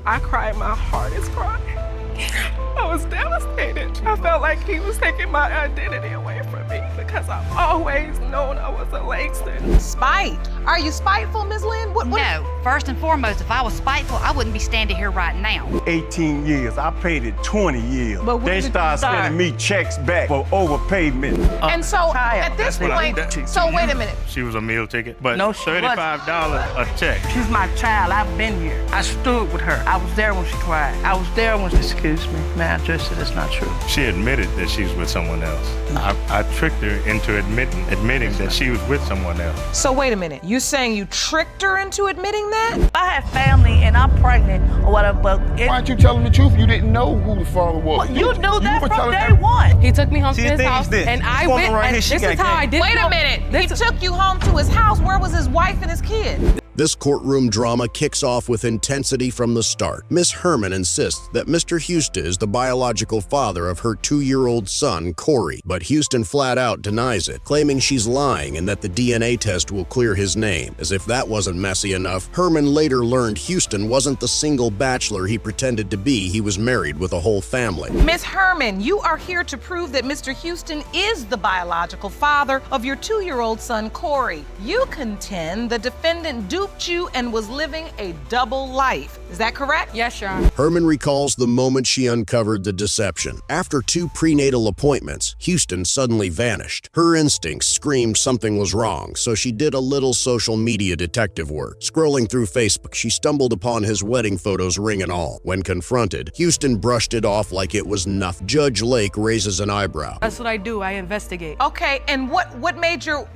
I cried my hardest cry. I was devastated. I felt like he was taking my identity away from me because I've always known I was a Langston. Spite? Are you spiteful, Ms. Lynn? No. First and foremost, if I was spiteful, I wouldn't be standing here right now. 18 years. I paid it 20 years. But when They did you started start? sending me checks back for overpayment. And so, at this point, so wait a minute. She was a meal ticket, but No, she wasn't. $35 a check. She's my child. I've been here. I stood with her. I was there when she cried. I was there when she, excuse me, may I address it? It's not true. She admitted that she was with someone else. I tricked her into admitting that she was with someone else. So wait a minute. You saying you tricked her into admitting that? I have family and I'm pregnant or whatever, but Why aren't you telling the truth? You didn't know who the father was. you knew that were from telling day every- one. He took me home See, to the his thing is house, this. and I This woman went, right and here, she this got is how I game. did Wait a minute. He took you home to his house. Where was his wife and his kid? This courtroom drama kicks off with intensity from the start. Miss Herman insists that Mr. Houston is the biological father of her 2-year-old son, Corey, but Houston flat out denies it, claiming she's lying and that the DNA test will clear his name. As if that wasn't messy enough, Herman later learned Houston wasn't the single bachelor he pretended to be. He was married with a whole family. Ms. Herman, you are here to prove that Mr. Houston is the biological father of your 2-year-old son, Corey. You contend the defendant duped you and was living a double life. Is that correct? Yes, Your Honor. Herman recalls the moment she uncovered the deception. After 2 prenatal appointments, Houston suddenly vanished. Her instincts screamed something was wrong, so she did a little social media detective work. Scrolling through Facebook, she stumbled upon his wedding photos, ring and all. When confronted, Houston brushed it off like it was nothing. Judge Lake raises an eyebrow. That's what I do. I investigate. Okay, and what made your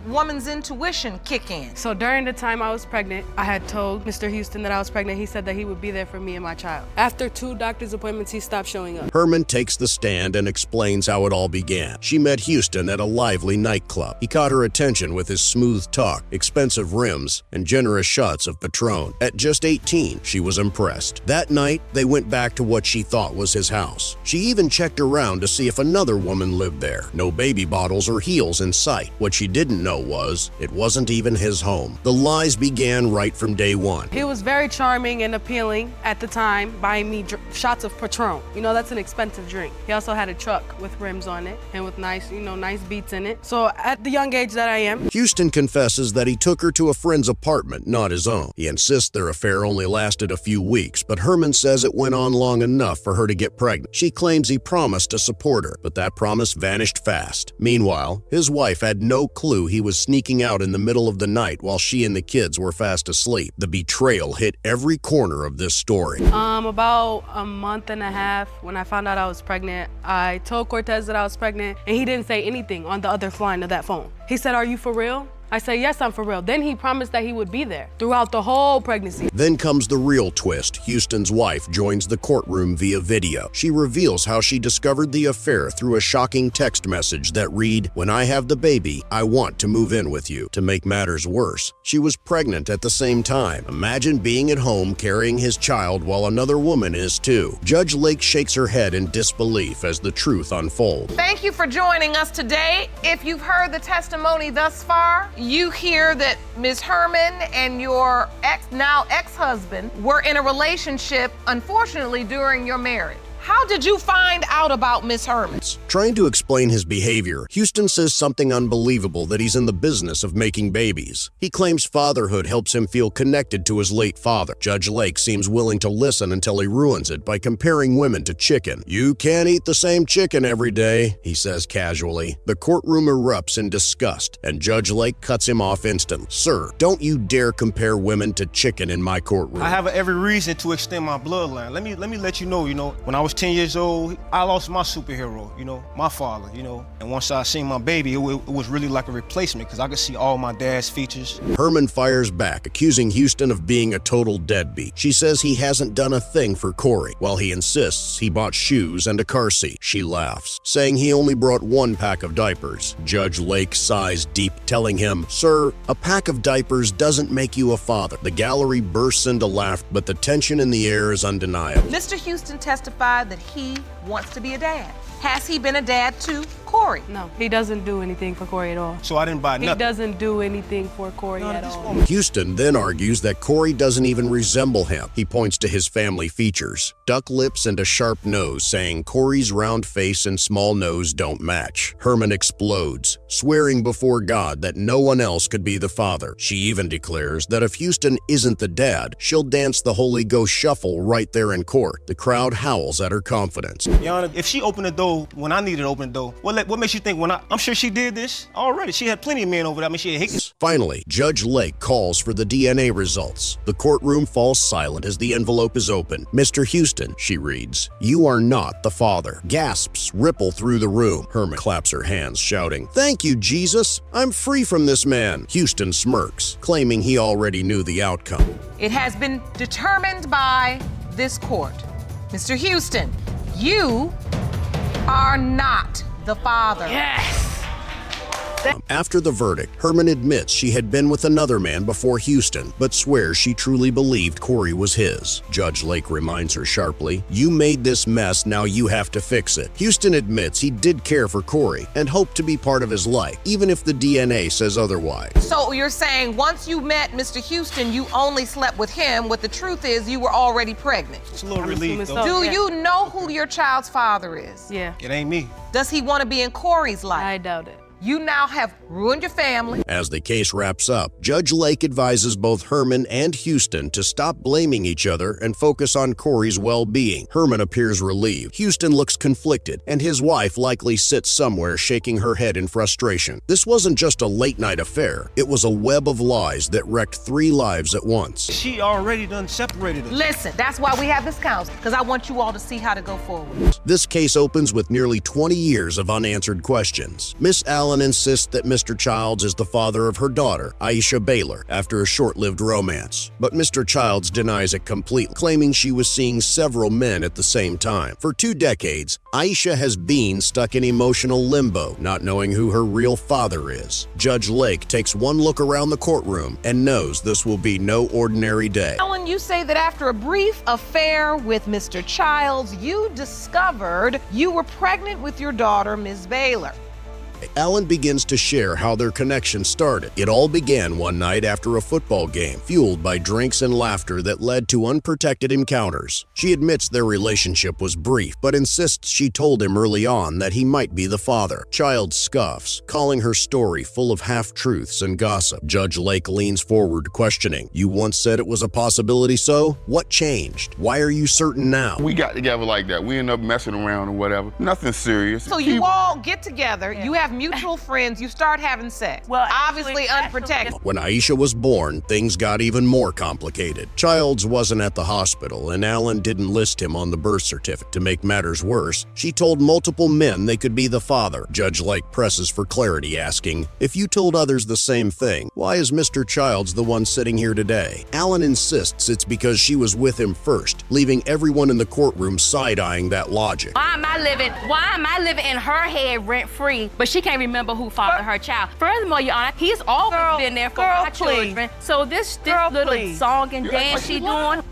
woman's intuition kick in? So during the time I was pregnant, I had told Mr. Houston that I was pregnant. He said that he would be there for me and my child. After 2 doctor's appointments, he stopped showing up. Herman takes the stand and explains how it all began. She met Houston at a lively nightclub. He caught her attention with his smooth talk, expensive rims, and generous shots of Patron. At just 18, she was impressed. That night, they went back to what she thought was his house. She even checked around to see if another woman lived there. No baby bottles or heels in sight. What she didn't know was, it wasn't even his home. The lies began right from day one. He was very charming and appealing at the time, buying me shots of Patron. You know, that's an expensive drink. He also had a truck with rims on it and with nice, nice beats in it. So at the young age that I am, Houston confesses that he took her to a friend's apartment, not his own. He insists their affair only lasted a few weeks, but Herman says it went on long enough for her to get pregnant. She claims he promised to support her, but that promise vanished fast. Meanwhile, his wife had no clue he was sneaking out in the middle of the night while she and the kids were fast asleep. The betrayal hit every corner of this story. about a month and a half, when I found out I was pregnant, I told Cortez that I was pregnant, and he didn't say anything on the other line of that phone. He said, "Are you for real?" I said, "Yes, I'm for real." Then he promised that he would be there throughout the whole pregnancy. Then comes the real twist. Houston's wife joins the courtroom via video. She reveals how she discovered the affair through a shocking text message that read, "When I have the baby, I want to move in with you." To make matters worse, she was pregnant at the same time. Imagine being at home carrying his child while another woman is too. Judge Lake shakes her head in disbelief as the truth unfolds. Thank you for joining us today. If you've heard the testimony thus far, you hear that Ms. Herman and your now ex-husband were in a relationship, unfortunately, during your marriage. How did you find out about Ms. Herman? Trying to explain his behavior, Houston says something unbelievable, that he's in the business of making babies. He claims fatherhood helps him feel connected to his late father. Judge Lake seems willing to listen until he ruins it by comparing women to chicken. "You can't eat the same chicken every day," he says casually. The courtroom erupts in disgust, and Judge Lake cuts him off instantly. "Sir, don't you dare compare women to chicken in my courtroom." I have every reason to extend my bloodline. Let me let you know, when I was 10 years old, I lost my superhero, my father, and once I seen my baby, it was really like a replacement because I could see all my dad's features. Herman fires back, accusing Houston of being a total deadbeat. She says he hasn't done a thing for Corey, while he insists he bought shoes and a car seat. She laughs, saying he only brought 1 pack of diapers. Judge Lake sighs deep, telling him, "Sir, a pack of diapers doesn't make you a father." The gallery bursts into laughter, but the tension in the air is undeniable. Mr. Houston testified decide that he wants to be a dad. Has he been a dad to Corey? No, he doesn't do anything for Corey at all. So I didn't buy He nothing. doesn't do anything for Corey at all. Houston then argues that Corey doesn't even resemble him. He points to his family features, duck lips and a sharp nose, saying Corey's round face and small nose don't match. Herman explodes, swearing before God that no one else could be the father. She even declares that if Houston isn't the dad, she'll dance the Holy Ghost shuffle right there in court. The crowd howls at her confidence. Your Honor, if she opened the door when I needed to open the door, what makes you think I'm sure she did this already. She had plenty of men over there. I mean, she had Hickens. Finally, Judge Lake calls for the DNA results. The courtroom falls silent as the envelope is opened. Mr. Houston, she reads, you are not the father. Gasps ripple through the room. Herman claps her hands, shouting, thank you, Jesus. I'm free from this man. Houston smirks, claiming he already knew the outcome. It has been determined by this court. Mr. Houston, you are not the father. Yes! After the verdict, Herman admits she had been with another man before Houston, but swears she truly believed Corey was his. Judge Lake reminds her sharply, you made this mess, now you have to fix it. Houston admits he did care for Corey and hoped to be part of his life, even if the DNA says otherwise. So you're saying once you met Mr. Houston, you only slept with him, what the truth is you were already pregnant. It's a little relief, assuming though. so. Do Yeah. you know who your child's father is? Yeah, It ain't me. Does he want to be in Corey's life? I doubt it. You now have ruined your family. As the case wraps up, Judge Lake advises both Herman and Houston to stop blaming each other and focus on Corey's well-being. Herman appears relieved. Houston looks conflicted, and his wife likely sits somewhere shaking her head in frustration. This wasn't just a late-night affair. It was a web of lies that wrecked 3 lives at once. She already done separated us. Listen, that's why we have this counsel, because I want you all to see how to go forward. This case opens with nearly 20 years of unanswered questions. Miss Allen insists that Mr. Childs is the father of her daughter, Aisha Baylor, after a short-lived romance. But Mr. Childs denies it completely, claiming she was seeing several men at the same time. For 2 decades, Aisha has been stuck in emotional limbo, not knowing who her real father is. Judge Lake takes one look around the courtroom and knows this will be no ordinary day. Ellen, you say that after a brief affair with Mr. Childs, you discovered you were pregnant with your daughter, Ms. Baylor. Alan begins to share how their connection started. It all began one night after a football game, fueled by drinks and laughter that led to unprotected encounters. She admits their relationship was brief, but insists she told him early on that he might be the father. Child scoffs, calling her story full of half-truths and gossip. Judge Lake leans forward, questioning, you once said it was a possibility, so? What changed? Why are you certain now? We got together like that. We ended up messing around or whatever. Nothing serious. So you all get together, you have mutual friends, you start having sex. Well, obviously unprotected. When Aisha was born, things got even more complicated. Childs wasn't at the hospital, and Alan didn't list him on the birth certificate. To make matters worse, she told multiple men they could be the father. Judge Lake presses for clarity, asking, if you told others the same thing, why is Mr. Childs the one sitting here today? Alan insists it's because she was with him first, leaving everyone in the courtroom side-eyeing that logic. Why am I living in her head rent-free, but she can't remember who fathered her child? Furthermore, Your Honor, he's always been there for my children. So this little song and dance she doing.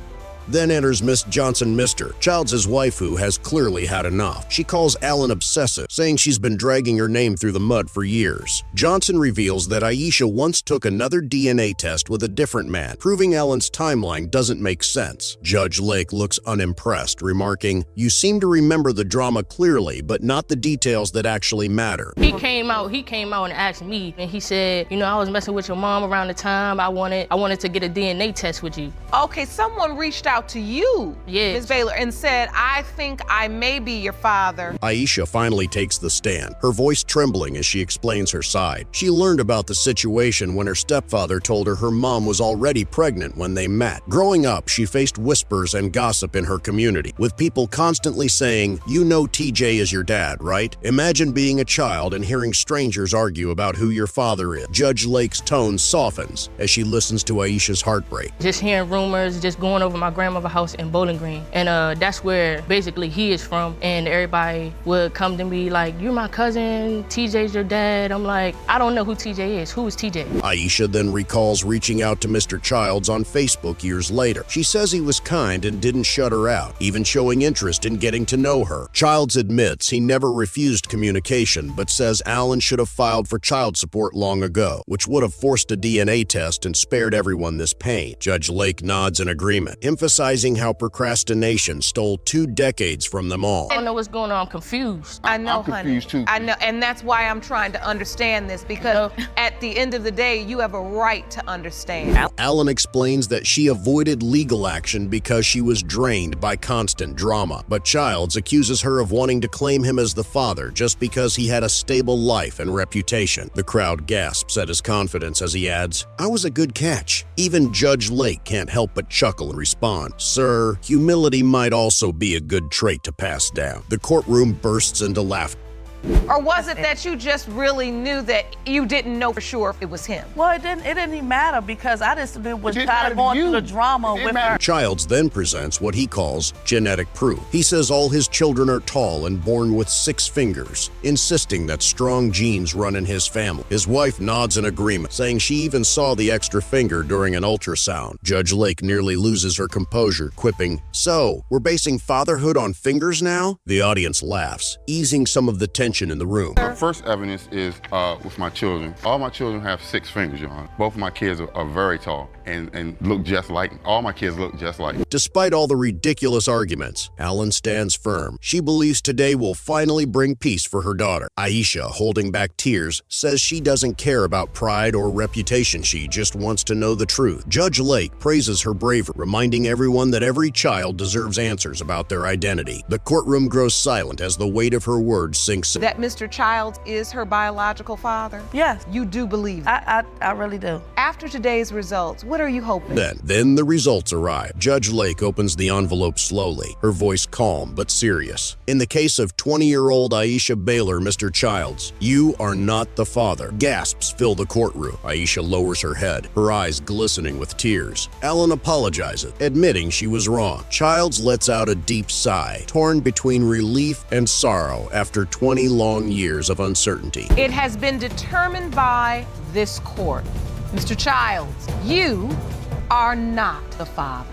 Then enters Miss Johnson-Mister, Childs' wife, who has clearly had enough. She calls Alan obsessive, saying she's been dragging her name through the mud for years. Johnson reveals that Aisha once took another DNA test with a different man, proving Alan's timeline doesn't make sense. Judge Lake looks unimpressed, remarking, you seem to remember the drama clearly, but not the details that actually matter. He came out and asked me, and he said, you know, I was messing with your mom around the time I wanted to get a DNA test with you. Okay, someone reached out to you, Ms. Baylor, and said, I think I may be your father. Aisha finally takes the stand, her voice trembling as she explains her side. She learned about the situation when her stepfather told her her mom was already pregnant when they met. Growing up, she faced whispers and gossip in her community, with people constantly saying, you know TJ is your dad, right? Imagine being a child and hearing strangers argue about who your father is. Judge Lake's tone softens as she listens to Aisha's heartbreak. Just hearing rumors, just going over my grandma's grandmother's house in Bowling Green. And that's where basically he is from. And everybody would come to me like, you're my cousin, TJ's your dad. I'm like, I don't know who TJ is. Who is TJ? Aisha then recalls reaching out to Mr. Childs on Facebook years later. She says he was kind and didn't shut her out, even showing interest in getting to know her. Childs admits he never refused communication, but says Alan should have filed for child support long ago, which would have forced a DNA test and spared everyone this pain. Judge Lake nods in agreement, emphasizing how procrastination stole 2 decades from them all. I don't know what's going on. I'm confused. I know, I'm confused too. I know, and that's why I'm trying to understand this, because at the end of the day, you have a right to understand. Alan explains that she avoided legal action because she was drained by constant drama, but Childs accuses her of wanting to claim him as the father just because he had a stable life and reputation. The crowd gasps at his confidence as he adds, "I was a good catch." Even Judge Lake can't help but chuckle and respond, "Sir, humility might also be a good trait to pass down." The courtroom bursts into laughter. Or was it that you just really knew that you didn't know for sure if it was him? Well, it didn't even matter because I just was tired of going through the drama with her. Childs then presents what he calls genetic proof. He says all his children are tall and born with 6 fingers, insisting that strong genes run in his family. His wife nods in agreement, saying she even saw the extra finger during an ultrasound. Judge Lake nearly loses her composure, quipping, "So, we're basing fatherhood on fingers now?" The audience laughs, easing some of the tension in the room. The first evidence is with my children. All my children have 6 fingers, Your Honor. Both of my kids are very tall and look just like me. All my kids look just like me. Despite all the ridiculous arguments, Alan stands firm. She believes today will finally bring peace for her daughter. Aisha, holding back tears, says she doesn't care about pride or reputation. She just wants to know the truth. Judge Lake praises her bravery, reminding everyone that every child deserves answers about their identity. The courtroom grows silent as the weight of her words sinks in. That Mr. Childs is her biological father? Yes. You do believe that? I really do. After today's results, what are you hoping? Then the results arrive. Judge Lake opens the envelope slowly, her voice calm but serious. In the case of 20-year-old Aisha Baylor, Mr. Childs, you are not the father. Gasps fill the courtroom. Aisha lowers her head, her eyes glistening with tears. Alan apologizes, admitting she was wrong. Childs lets out a deep sigh, torn between relief and sorrow after 20 long years of uncertainty. It has been determined by this court. Mr. Childs, you are not the father.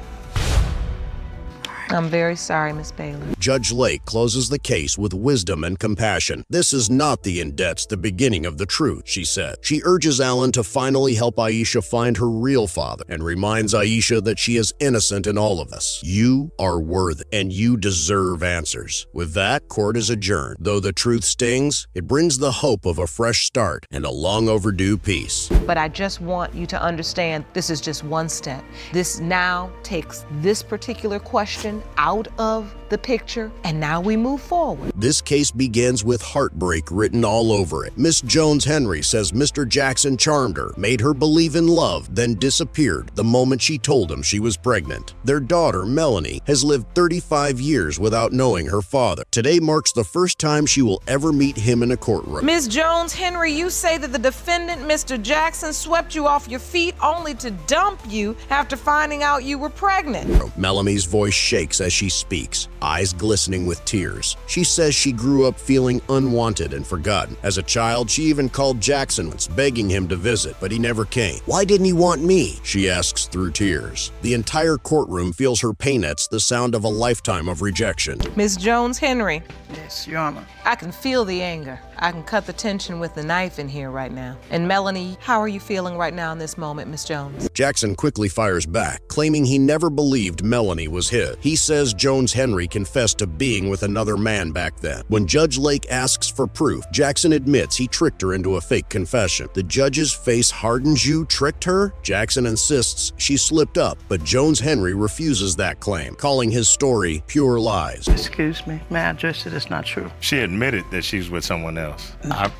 I'm very sorry, Miss Baylor. Judge Lake closes the case with wisdom and compassion. This is not the indebts, the beginning of the truth, she said. She urges Alan to finally help Aisha find her real father and reminds Aisha that she is innocent in all of this. You are worthy and you deserve answers. With that, court is adjourned. Though the truth stings, it brings the hope of a fresh start and a long overdue peace. But I just want you to understand this is just one step. This now takes this particular question out of the picture, and now we move forward. This case begins with heartbreak written all over it. Miss Jones-Henry says Mr. Jackson charmed her, made her believe in love, then disappeared the moment she told him she was pregnant. Their daughter, Melanie, has lived 35 years without knowing her father. Today marks the first time she will ever meet him in a courtroom. Ms. Jones-Henry, you say that the defendant, Mr. Jackson, swept you off your feet only to dump you after finding out you were pregnant. Melanie's voice shakes as she speaks, eyes glistening with tears. She says she grew up feeling unwanted and forgotten. As a child, she even called Jackson once, begging him to visit, but he never came. Why didn't he want me? She asks through tears. The entire courtroom feels her painets, the sound of a lifetime of rejection. Ms. Jones-Henry. Yes, Your Honor. I can feel the anger. I can cut the tension with the knife in here right now. And Melanie, how are you feeling right now in this moment, Miss Jones? Jackson quickly fires back, claiming he never believed Melanie was his. He says Jones-Henry confessed to being with another man back then. When Judge Lake asks for proof, Jackson admits he tricked her into a fake confession. The judge's face hardens. You tricked her? Jackson insists she slipped up, but Jones-Henry refuses that claim, calling his story pure lies. Excuse me, may I address it? It's not true. She admitted that she's with someone else. else.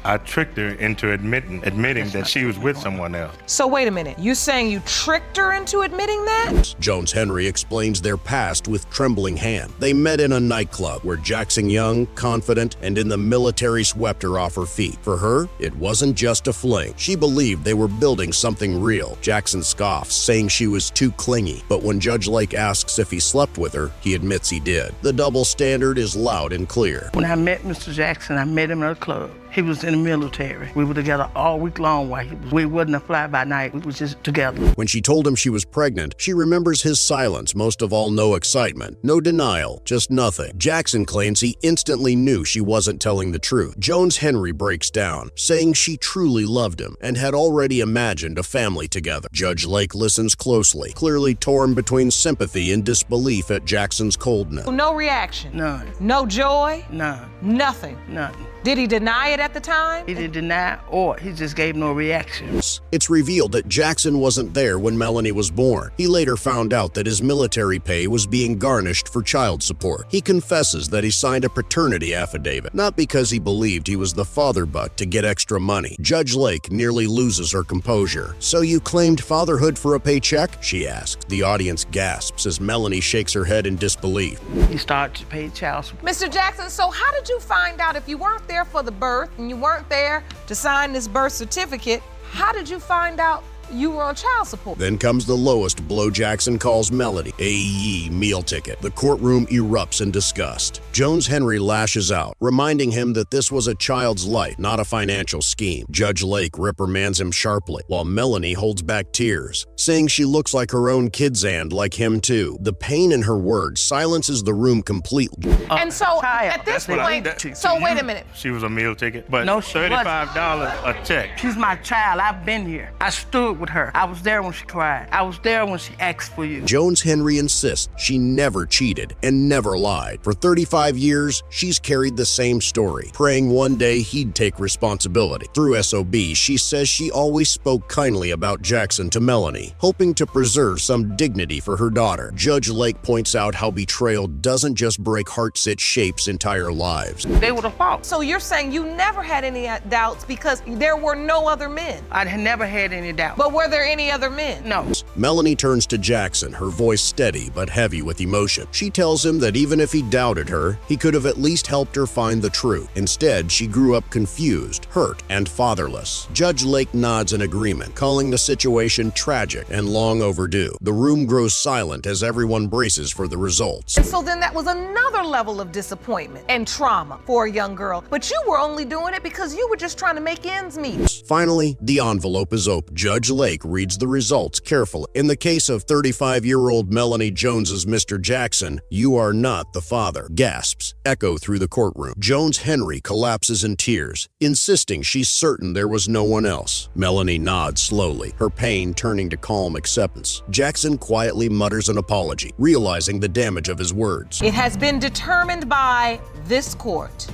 I tricked her into admitting that she was with someone else. So wait a minute, you saying you tricked her into admitting that? Jones Henry explains their past with trembling hand. They met in a nightclub where Jackson Young, confident and in the military, swept her off her feet. For her, it wasn't just a fling. She believed they were building something real. Jackson scoffs, saying she was too clingy. But when Judge Lake asks if he slept with her, he admits he did. The double standard is loud and clear. When I met Mr. Jackson, I met him at a club. He was in the military. We were together all week long while we wasn't a fly-by-night. We was just together. When she told him she was pregnant, she remembers his silence, most of all no excitement, no denial, just nothing. Jackson claims he instantly knew she wasn't telling the truth. Jones Henry breaks down, saying she truly loved him and had already imagined a family together. Judge Lake listens closely, clearly torn between sympathy and disbelief at Jackson's coldness. No reaction? None. No joy? None. Nothing? Nothing. Did he deny it at the time? He didn't deny, or he just gave no reaction. It's revealed that Jackson wasn't there when Melanie was born. He later found out that his military pay was being garnished for child support. He confesses that he signed a paternity affidavit, not because he believed he was the father, but to get extra money. Judge Lake nearly loses her composure. "So you claimed fatherhood for a paycheck?" she asks. The audience gasps as Melanie shakes her head in disbelief. He started to pay child support. Mr. Jackson, so how did you find out if you weren't there for the birth and you weren't there to sign this birth certificate? How did you find out you were on child support? Then comes the lowest blow Jackson calls Melody, a meal ticket. The courtroom erupts in disgust. Jones Henry lashes out, reminding him that this was a child's life, not a financial scheme. Judge Lake reprimands him sharply, while Melanie holds back tears, saying she looks like her own kids and like him too. The pain in her words silences the room completely. And so at this point, so wait a minute. She was a meal ticket, but No, she $35 a check. She's my child. I've been here. I stood with her. I was there when she cried. I was there when she asked for you. Jones Henry insists she never cheated and never lied. For 35 years, she's carried the same story, praying one day he'd take responsibility. Through SOB, she says she always spoke kindly about Jackson to Melanie, hoping to preserve some dignity for her daughter. Judge Lake points out how betrayal doesn't just break hearts, it shapes entire lives. They were the fault. So you're saying you never had any doubts because there were no other men? I had never had any doubt. But were there any other men? No. Melanie turns to Jackson, her voice steady but heavy with emotion. She tells him that even if he doubted her, he could have at least helped her find the truth. Instead, she grew up confused, hurt, and fatherless. Judge Lake nods in agreement, calling the situation tragic and long overdue. The room grows silent as everyone braces for the results. And so then that was another level of disappointment and trauma for a young girl. But you were only doing it because you were just trying to make ends meet. Finally, the envelope is open. Judge Lake reads the results carefully. In the case of 35-year-old Melanie Jones's Mr. Jackson, "You are not the father." Gasps echo through the courtroom. Jones Henry collapses in tears, insisting she's certain there was no one else. Melanie nods slowly, her pain turning to calm acceptance. Jackson quietly mutters an apology, realizing the damage of his words. It has been determined by this court.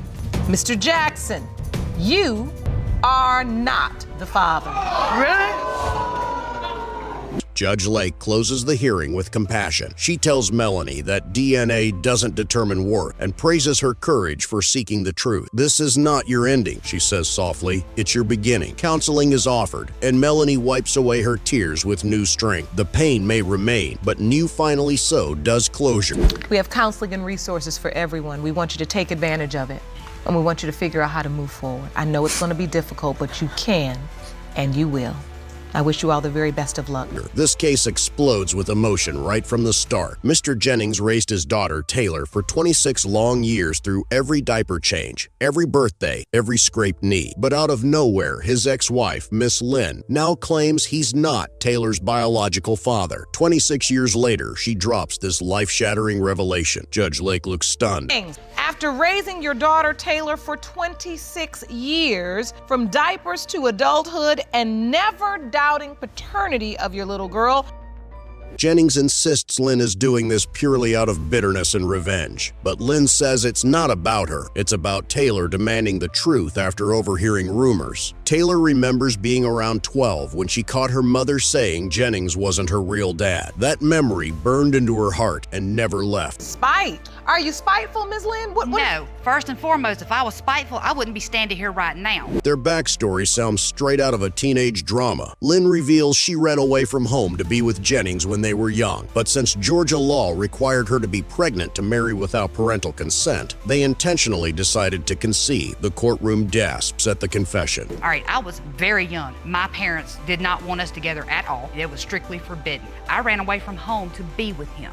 Mr. Jackson, you are not the father. Really? Judge Lake closes the hearing with compassion. She tells Melanie that DNA doesn't determine worth and praises her courage for seeking the truth. "This is not your ending," she says softly. "It's your beginning." Counseling is offered, and Melanie wipes away her tears with new strength. The pain may remain, but new finally so does closure. We have counseling and resources for everyone. We want you to take advantage of it, and we want you to figure out how to move forward. I know it's going to be difficult, but you can, and you will. I wish you all the very best of luck. This case explodes with emotion right from the start. Mr. Jennings raised his daughter, Taylor, for 26 long years through every diaper change, every birthday, every scraped knee. But out of nowhere, his ex-wife, Miss Lynn, now claims he's not Taylor's biological father. 26 years later, she drops this life-shattering revelation. Judge Lake looks stunned. After raising your daughter Taylor for 26 years, from diapers to adulthood, and never doubting paternity of your little girl, Jennings insists Lynn is doing this purely out of bitterness and revenge. But Lynn says it's not about her. It's about Taylor demanding the truth after overhearing rumors. Taylor remembers being around 12 when she caught her mother saying Jennings wasn't her real dad. That memory burned into her heart and never left. Spite. Are you spiteful, Ms. Lynn? No. First and foremost, if I was spiteful, I wouldn't be standing here right now. Their backstory sounds straight out of a teenage drama. Lynn reveals she ran away from home to be with Jennings when they were young, but since Georgia law required her to be pregnant to marry without parental consent, they intentionally decided to conceive. The courtroom gasps at the confession. All right, I was very young. My parents did not want us together at all. It was strictly forbidden. I ran away from home to be with him.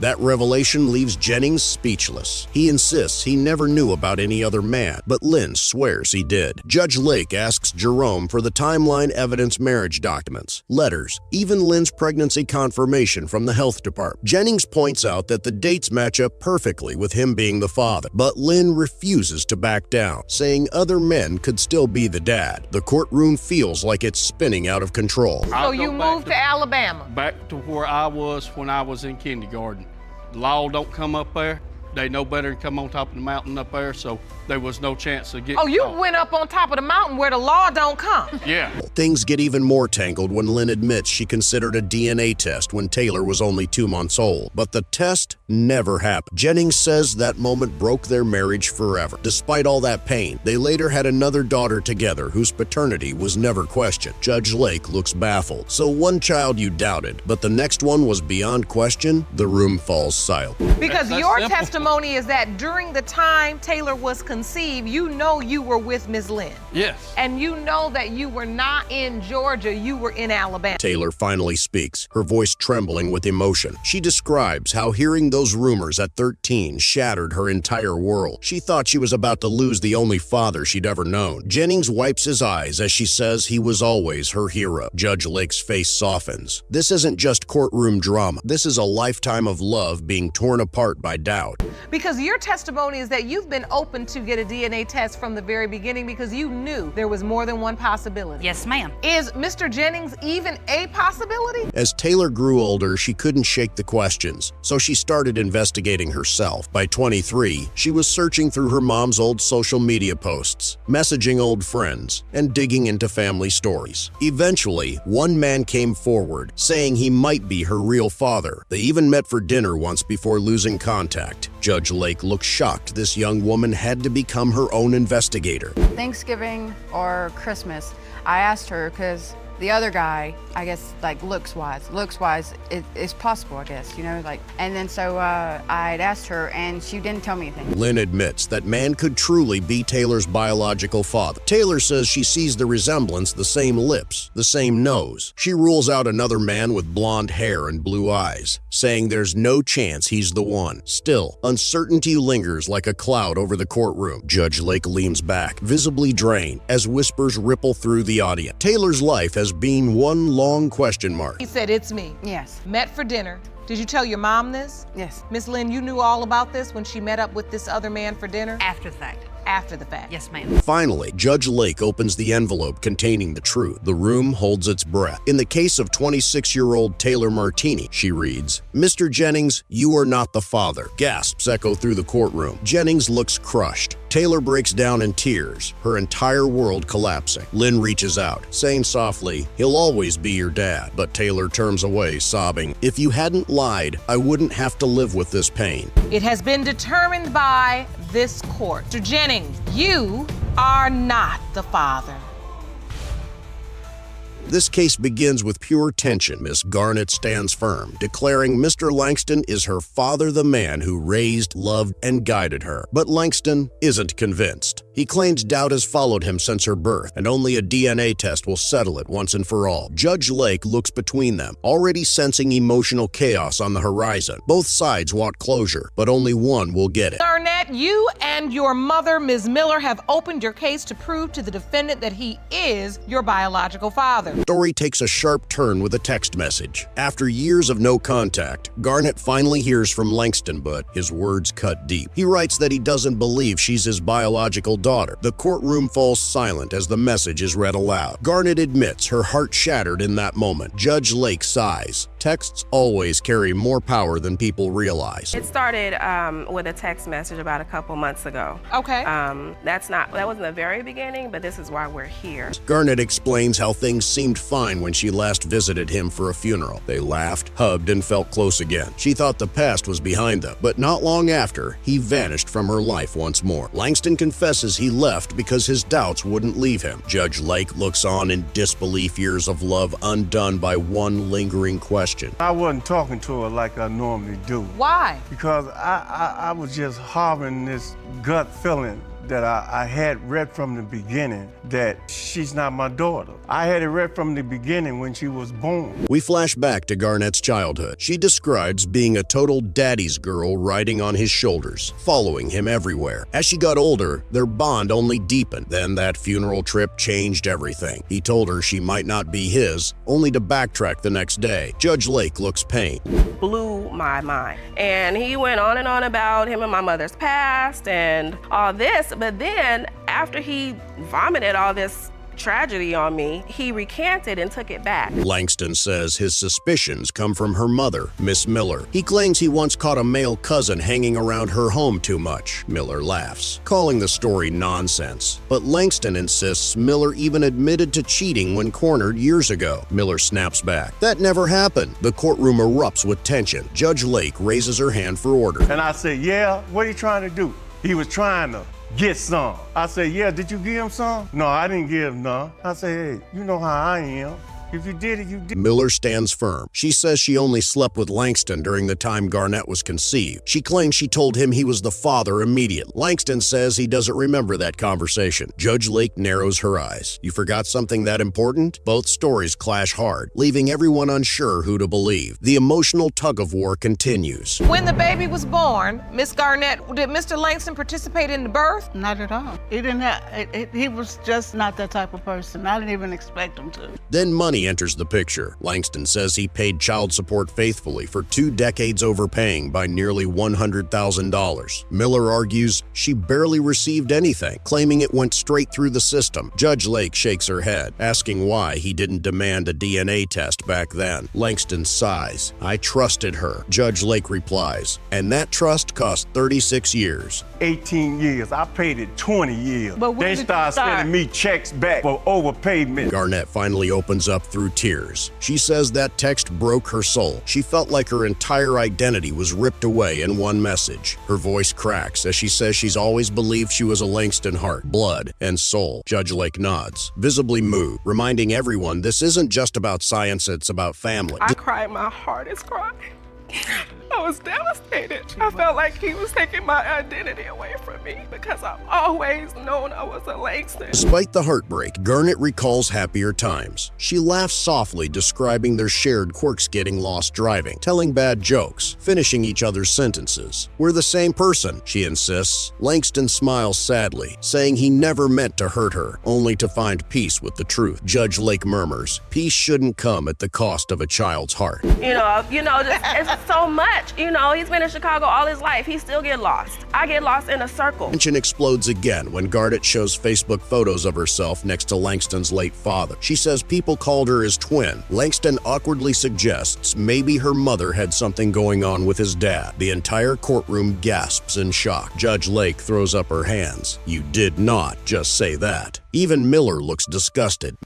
That revelation leaves Jennings speechless. He insists he never knew about any other man, but Lynn swears he did. Judge Lake asks Jerome for the timeline evidence marriage documents, letters, even Lynn's pregnancy confirmation from the health department. Jennings points out that the dates match up perfectly with him being the father, but Lynn refuses to back down, saying other men could still be the dad. The courtroom feels like it's spinning out of control. So you moved to Alabama? Back to where I was when I was in kindergarten. Law don't come up there. They know better than come on top of the mountain up there, so there was no chance of getting Oh, you caught. went up on top of the mountain where the law don't come. Yeah. Things get even more tangled when Lynn admits she considered a DNA test when Taylor was only 2 months old. But the test never happened. Jennings says that moment broke their marriage forever. Despite all that pain, they later had another daughter together whose paternity was never questioned. Judge Lake looks baffled. So one child you doubted, but the next one was beyond question. The room falls silent. Because your testimony is that during the time Taylor was conceived, you know you were with Ms. Lynn. Yes. And you know that you were not in Georgia, you were in Alabama. Taylor finally speaks, her voice trembling with emotion. She describes how hearing those rumors at 13 shattered her entire world. She thought she was about to lose the only father she'd ever known. Jennings wipes his eyes as she says he was always her hero. Judge Lake's face softens. This isn't just courtroom drama. This is a lifetime of love being torn apart by doubt. Because your testimony is that you've been open to get a DNA test from the very beginning because you knew there was more than one possibility. Yes, ma'am. Is Mr. Jennings even a possibility? As Taylor grew older, she couldn't shake the questions, so she started investigating herself. By 23, she was searching through her mom's old social media posts, messaging old friends, and digging into family stories. Eventually, one man came forward, saying he might be her real father. They even met for dinner once before losing contact. Judge Lake looked shocked this young woman had to become her own investigator. Thanksgiving or Christmas, I asked her because the other guy, I guess, like looks-wise, it's possible, I guess, you know, like, and then so I'd asked her and she didn't tell me anything. Lynn admits that man could truly be Taylor's biological father. Taylor says she sees the resemblance, the same lips, the same nose. She rules out another man with blonde hair and blue eyes, saying there's no chance he's the one. Still, uncertainty lingers like a cloud over the courtroom. Judge Lake leans back, visibly drained, as whispers ripple through the audience. Taylor's life has been one long question mark. He said, it's me. Yes. Met for dinner. Did you tell your mom this? Yes. Miss Lynn, you knew all about this when she met up with this other man for dinner? After the fact. After the fact. Yes, ma'am. Finally, Judge Lake opens the envelope containing the truth. The room holds its breath. In the case of 26-year-old Taylor Martini, she reads, Mr. Jennings, you are not the father. Gasps echo through the courtroom. Jennings looks crushed. Taylor breaks down in tears, her entire world collapsing. Lynn reaches out, saying softly, he'll always be your dad. But Taylor turns away, sobbing, if you hadn't lied, I wouldn't have to live with this pain. It has been determined by this court. Mr. Jennings, you are not the father. This case begins with pure tension. Miss Garnett stands firm, declaring Mr. Langston is her father, the man who raised, loved, and guided her. But Langston isn't convinced. He claims doubt has followed him since her birth, and only a DNA test will settle it once and for all. Judge Lake looks between them, already sensing emotional chaos on the horizon. Both sides want closure, but only one will get it. Garnett, you and your mother, Ms. Miller, have opened your case to prove to the defendant that he is your biological father. Story takes a sharp turn with a text message. After years of no contact, Garnett finally hears from Langston, but his words cut deep. He writes that he doesn't believe she's his biological daughter. The courtroom falls silent as the message is read aloud. Garnett admits her heart shattered in that moment. Judge Lake sighs. Texts always carry more power than people realize. It started with a text message about a couple months ago. Okay. That wasn't the very beginning, but this is why we're here. Garnett explains how things seemed fine when she last visited him for a funeral. They laughed, hugged, and felt close again. She thought the past was behind them, but not long after, he vanished from her life once more. Langston confesses he left because his doubts wouldn't leave him. Judge Lake looks on in disbelief, years of love undone by one lingering question. I wasn't talking to her like I normally do. Why? Because I was just harboring this gut feeling that I had read from the beginning that she's not my daughter. I had it read from the beginning when she was born. We flash back to Garnett's childhood. She describes being a total daddy's girl riding on his shoulders, following him everywhere. As she got older, their bond only deepened. Then that funeral trip changed everything. He told her she might not be his, only to backtrack the next day. Judge Lake looks pained. Blew my mind. And he went on and on about him and my mother's past and all this, but then after he vomited all this tragedy on me, he recanted and took it back. Langston says his suspicions come from her mother, Miss Miller. He claims he once caught a male cousin hanging around her home too much. Miller laughs, calling the story nonsense. But Langston insists Miller even admitted to cheating when cornered years ago. Miller snaps back. That never happened. The courtroom erupts with tension. Judge Lake raises her hand for order. And I said, yeah, what are you trying to do? He was trying to get some. I said, yeah, did you give him some? No, I didn't give him none. I said, hey, you know how I am. If you did it, you did. Miller stands firm. She says she only slept with Langston during the time Garnett was conceived. She claims she told him he was the father immediately. Langston says he doesn't remember that conversation. Judge Lake narrows her eyes. You forgot something that important? Both stories clash hard, leaving everyone unsure who to believe. The emotional tug-of-war continues. When the baby was born, Miss Garnett, did Mr. Langston participate in the birth? Not at all. He didn't have, he was just not that type of person. I didn't even expect him to. Then money enters the picture. Langston says he paid child support faithfully for 2 decades, overpaying by nearly $100,000. Miller argues she barely received anything, claiming it went straight through the system. Judge Lake shakes her head, asking why he didn't demand a DNA test back then. Langston sighs. I trusted her. Judge Lake replies, and that trust cost 36 years. 18 years. I paid it 20 years. But when they did started you start? sending me checks back for overpayment. Garnett finally opens up through tears. She says that text broke her soul. She felt like her entire identity was ripped away in one message. Her voice cracks as she says she's always believed she was a Langston heart, blood, and soul. Judge Lake nods, visibly moved, reminding everyone this isn't just about science, it's about family. I cried my hardest cry. I was devastated. I felt like he was taking my identity away from me because I've always known I was a Langston. Despite the heartbreak, Garnett recalls happier times. She laughs softly, describing their shared quirks: getting lost driving, telling bad jokes, finishing each other's sentences. We're the same person, she insists. Langston smiles sadly, saying he never meant to hurt her, only to find peace with the truth. Judge Lake murmurs, peace shouldn't come at the cost of a child's heart. It's so much. He's been in Chicago all his life. He still get lost. I get lost in a circle. Tension explodes again when Garnett shows Facebook photos of herself next to Langston's late father. She says people called her his twin. Langston awkwardly suggests maybe her mother had something going on with his dad. The entire courtroom gasps in shock. Judge Lake throws up her hands. You did not just say that. Even Miller looks disgusted.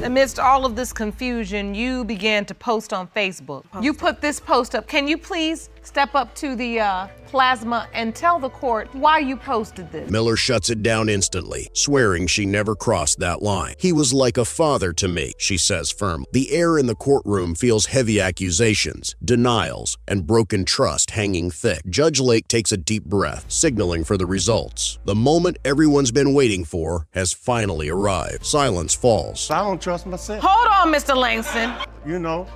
Amidst all of this confusion, you began to post on Facebook. You put this post up. Can you please step up to the plasma and tell the court why you posted this? Miller shuts it down instantly, swearing she never crossed that line. He was like a father to me, she says firmly. The air in the courtroom feels heavy accusations, denials, and broken trust hanging thick. Judge Lake takes a deep breath, signaling for the results. The moment everyone's been waiting for has finally arrived. Silence falls. I don't trust myself. Hold on, Mr. Langston.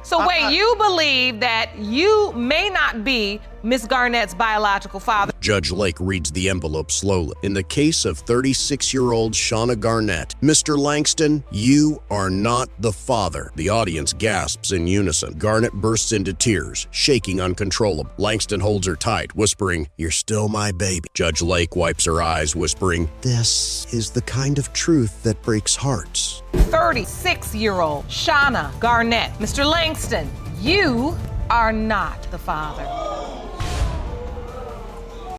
So wait, you believe that you may not be Miss Garnett's biological father? Judge Lake reads the envelope slowly. In the case of 36-year-old Shauna Garnett, Mr. Langston, you are not the father. The audience gasps in unison. Garnett bursts into tears, shaking uncontrollably. Langston holds her tight, whispering, "You're still my baby." Judge Lake wipes her eyes, whispering, "This is the kind of truth that breaks hearts." 36-year-old Shauna Garnett. Mr. Langston, You are not the father.